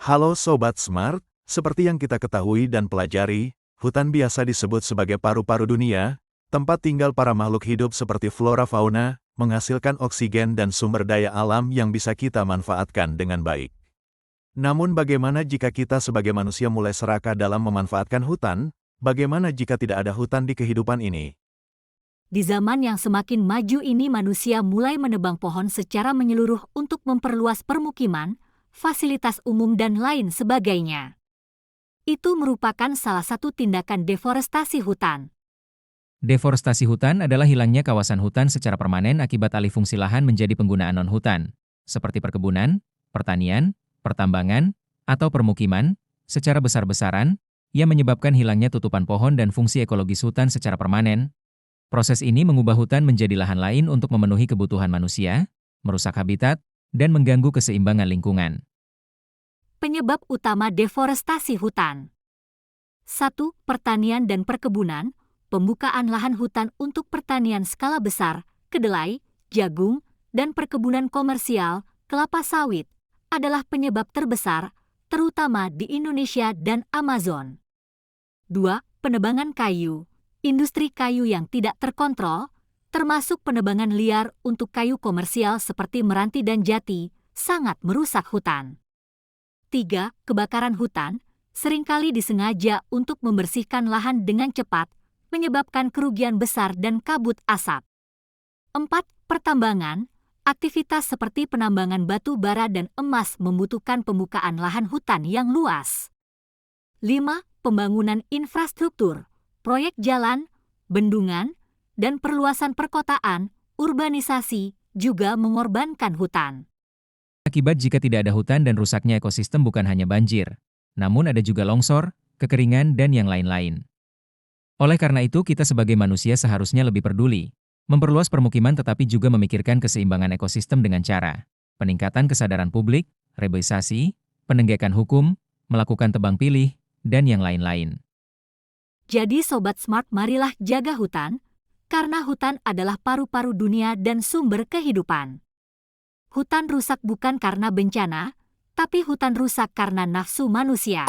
Halo Sobat Smart, seperti yang kita ketahui dan pelajari, hutan biasa disebut sebagai paru-paru dunia, tempat tinggal para makhluk hidup seperti flora fauna, menghasilkan oksigen dan sumber daya alam yang bisa kita manfaatkan dengan baik. Namun bagaimana jika kita sebagai manusia mulai serakah dalam memanfaatkan hutan? Bagaimana jika tidak ada hutan di kehidupan ini? Di zaman yang semakin maju ini manusia mulai menebang pohon secara menyeluruh untuk memperluas permukiman, fasilitas umum dan lain sebagainya. Itu merupakan salah satu tindakan deforestasi hutan. Deforestasi hutan adalah hilangnya kawasan hutan secara permanen akibat alih fungsi lahan menjadi penggunaan non-hutan, seperti perkebunan, pertanian, pertambangan, atau permukiman, secara besar-besaran, yang menyebabkan hilangnya tutupan pohon dan fungsi ekologis hutan secara permanen. Proses ini mengubah hutan menjadi lahan lain untuk memenuhi kebutuhan manusia, merusak habitat, dan mengganggu keseimbangan lingkungan. Penyebab utama deforestasi hutan. 1. Pertanian dan perkebunan, pembukaan lahan hutan untuk pertanian skala besar, kedelai, jagung, dan perkebunan komersial, kelapa sawit, adalah penyebab terbesar, terutama di Indonesia dan Amazon. 2. Penebangan kayu. Industri kayu yang tidak terkontrol, termasuk penebangan liar untuk kayu komersial seperti meranti dan jati, sangat merusak hutan. 3. Kebakaran hutan, seringkali disengaja untuk membersihkan lahan dengan cepat, menyebabkan kerugian besar dan kabut asap. 4. Pertambangan, aktivitas seperti penambangan batu bara dan emas membutuhkan pembukaan lahan hutan yang luas. 5. Pembangunan infrastruktur, proyek jalan, bendungan, dan perluasan perkotaan, urbanisasi, juga mengorbankan hutan. Akibat jika tidak ada hutan dan rusaknya ekosistem bukan hanya banjir, namun ada juga longsor, kekeringan, dan yang lain-lain. Oleh karena itu, kita sebagai manusia seharusnya lebih peduli, memperluas permukiman tetapi juga memikirkan keseimbangan ekosistem dengan cara peningkatan kesadaran publik, reboisasi, penegakan hukum, melakukan tebang pilih, dan yang lain-lain. Jadi Sobat Smart, marilah jaga hutan, karena hutan adalah paru-paru dunia dan sumber kehidupan. Hutan rusak bukan karena bencana, tapi hutan rusak karena nafsu manusia.